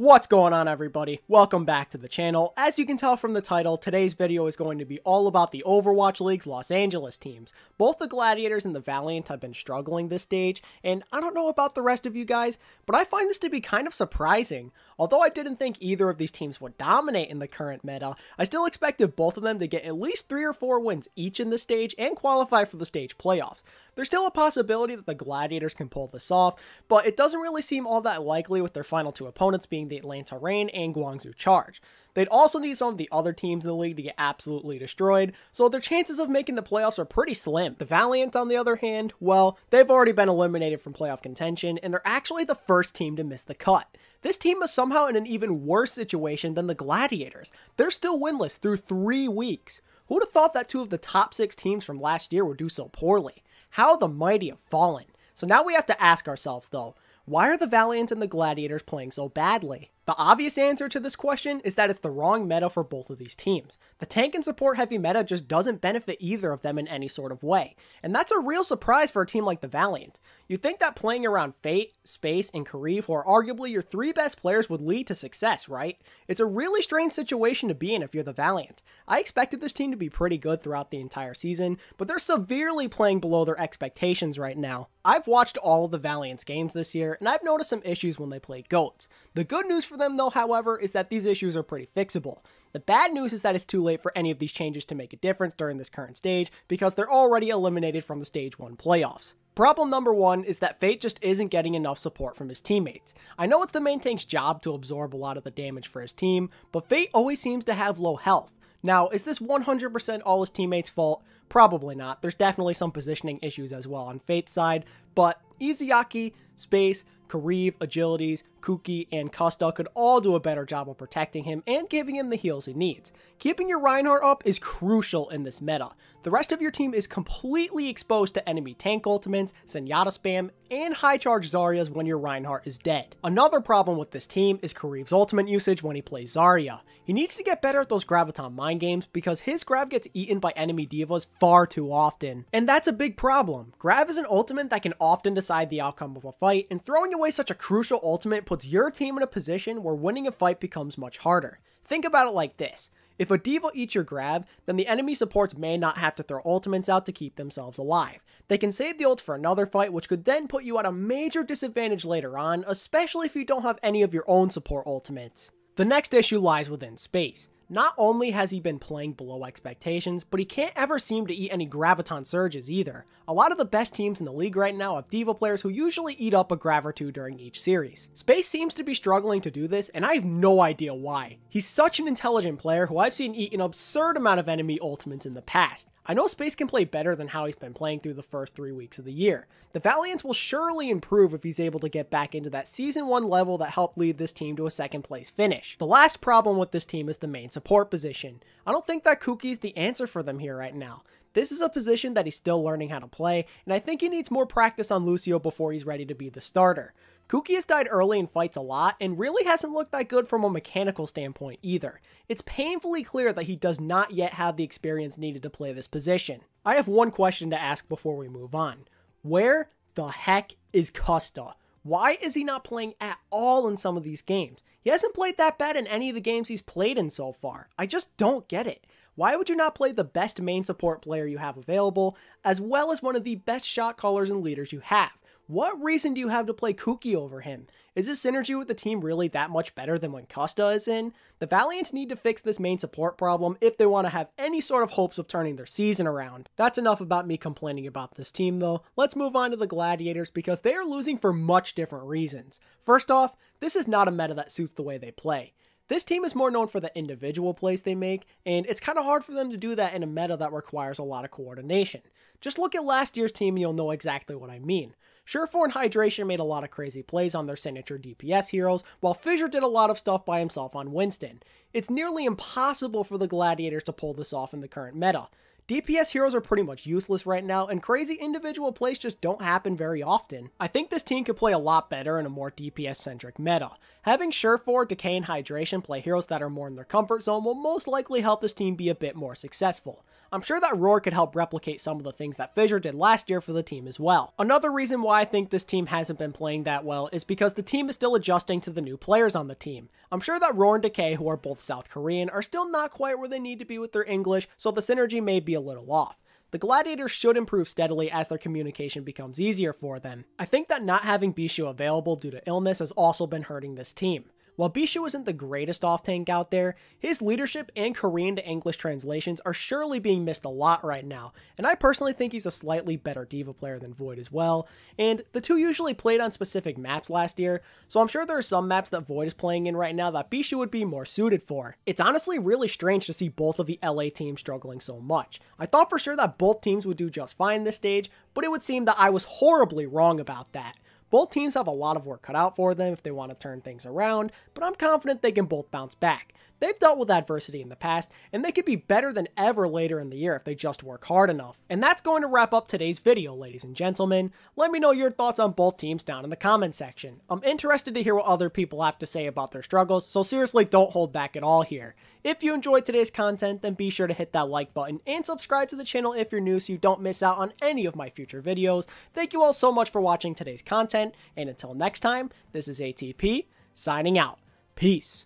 What's going on, everybody? Welcome back to the channel. As you can tell from the title, today's video is going to be all about the Overwatch League's Los Angeles teams. Both the Gladiators and the Valiant have been struggling this stage, and I don't know about the rest of you guys, but I find this to be kind of surprising. Although I didn't think either of these teams would dominate in the current meta, I still expected both of them to get at least 3 or 4 wins each in the stage and qualify for the stage playoffs. There's still a possibility that the Gladiators can pull this off, but it doesn't really seem all that likely with their final 2 opponents being the Atlanta Reign and Guangzhou Charge. They'd also need some of the other teams in the league to get absolutely destroyed, so their chances of making the playoffs are pretty slim. The Valiant, on the other hand, well, they've already been eliminated from playoff contention, and they're actually the first team to miss the cut. This team is somehow in an even worse situation than the Gladiators. They're still winless through 3 weeks. Who would have thought that 2 of the top 6 teams from last year would do so poorly? How the mighty have fallen. So now we have to ask ourselves, though, why are the Valiant and the Gladiators playing so badly? The obvious answer to this question is that it's the wrong meta for both of these teams. The tank and support heavy meta just doesn't benefit either of them in any sort of way, and that's a real surprise for a team like the Valiant. You'd think that playing around Fate, Space, and Kariv, who are arguably your 3 best players, would lead to success, right? It's a really strange situation to be in if you're the Valiant. I expected this team to be pretty good throughout the entire season, but they're severely playing below their expectations right now. I've watched all of the Valiant's games this year, and I've noticed some issues when they play GOATs. The good news for them though, however, is that these issues are pretty fixable. The bad news is that it's too late for any of these changes to make a difference during this current stage because they're already eliminated from the Stage 1 playoffs. Problem number 1 is that Fate just isn't getting enough support from his teammates. I know it's the main tank's job to absorb a lot of the damage for his team, but Fate always seems to have low health. Now, is this 100% all his teammates' fault? Probably not. There's definitely some positioning issues as well on Fate's side, but Izayaki, Space, Kariv, Agilities, Kuki, and Costa could all do a better job of protecting him and giving him the heals he needs. Keeping your Reinhardt up is crucial in this meta. The rest of your team is completely exposed to enemy tank ultimates, Zenyatta spam, and high charge Zaryas when your Reinhardt is dead. Another problem with this team is Kariv's ultimate usage when he plays Zarya. He needs to get better at those Graviton mind games because his Grav gets eaten by enemy divas far too often. And that's a big problem. Grav is an ultimate that can often decide the outcome of a fight, and throwing away such a crucial ultimate puts your team in a position where winning a fight becomes much harder. Think about it like this. If a diva eats your Grav, then the enemy supports may not have to throw ultimates out to keep themselves alive. They can save the ult for another fight, which could then put you at a major disadvantage later on, especially if you don't have any of your own support ultimates. The next issue lies within Space. Not only has he been playing below expectations, but he can't ever seem to eat any Graviton surges either. A lot of the best teams in the league right now have diva players who usually eat up a Grav or 2 during each series. Space seems to be struggling to do this, and I have no idea why. He's such an intelligent player who I've seen eat an absurd amount of enemy ultimates in the past. I know Space can play better than how he's been playing through the first 3 weeks of the year. The Valiant will surely improve if he's able to get back into that Season 1 level that helped lead this team to a 2nd place finish. The last problem with this team is the main support position. I don't think that Kuki's the answer for them here right now. This is a position that he's still learning how to play, and I think he needs more practice on Lucio before he's ready to be the starter. Kuki has died early in fights a lot, and really hasn't looked that good from a mechanical standpoint either. It's painfully clear that he does not yet have the experience needed to play this position. I have one question to ask before we move on. Where the heck is Costa? Why is he not playing at all in some of these games? He hasn't played that bad in any of the games he's played in so far. I just don't get it. Why would you not play the best main support player you have available, as well as one of the best shot callers and leaders you have? What reason do you have to play Kuki over him? Is his synergy with the team really that much better than when Costa is in? The Valiants need to fix this main support problem if they want to have any sort of hopes of turning their season around. That's enough about me complaining about this team though. Let's move on to the Gladiators because they are losing for much different reasons. First off, this is not a meta that suits the way they play. This team is more known for the individual plays they make, and it's kind of hard for them to do that in a meta that requires a lot of coordination. Just look at last year's team and you'll know exactly what I mean. Surefour and Hydration made a lot of crazy plays on their signature DPS heroes, while Fissure did a lot of stuff by himself on Winston. It's nearly impossible for the Gladiators to pull this off in the current meta. DPS heroes are pretty much useless right now, and crazy individual plays just don't happen very often. I think this team could play a lot better in a more DPS-centric meta. Having Surefour, Decay, and Hydration play heroes that are more in their comfort zone will most likely help this team be a bit more successful. I'm sure that Roar could help replicate some of the things that Fissure did last year for the team as well. Another reason why I think this team hasn't been playing that well is because the team is still adjusting to the new players on the team. I'm sure that Roar and Decay, who are both South Korean, are still not quite where they need to be with their English, so the synergy may be a little off. The Gladiators should improve steadily as their communication becomes easier for them. I think that not having Bishu available due to illness has also been hurting this team. While Bishu isn't the greatest off-tank out there, his leadership and Korean to English translations are surely being missed a lot right now, and I personally think he's a slightly better D.Va player than Void as well, and the two usually played on specific maps last year, so I'm sure there are some maps that Void is playing in right now that Bishu would be more suited for. It's honestly really strange to see both of the LA teams struggling so much. I thought for sure that both teams would do just fine this stage, but it would seem that I was horribly wrong about that. Both teams have a lot of work cut out for them if they want to turn things around, but I'm confident they can both bounce back. They've dealt with adversity in the past, and they could be better than ever later in the year if they just work hard enough. And that's going to wrap up today's video, ladies and gentlemen. Let me know your thoughts on both teams down in the comment section. I'm interested to hear what other people have to say about their struggles, so seriously don't hold back at all here. If you enjoyed today's content, then be sure to hit that like button and subscribe to the channel if you're new so you don't miss out on any of my future videos. Thank you all so much for watching today's content, and until next time, this is ATP, signing out. Peace.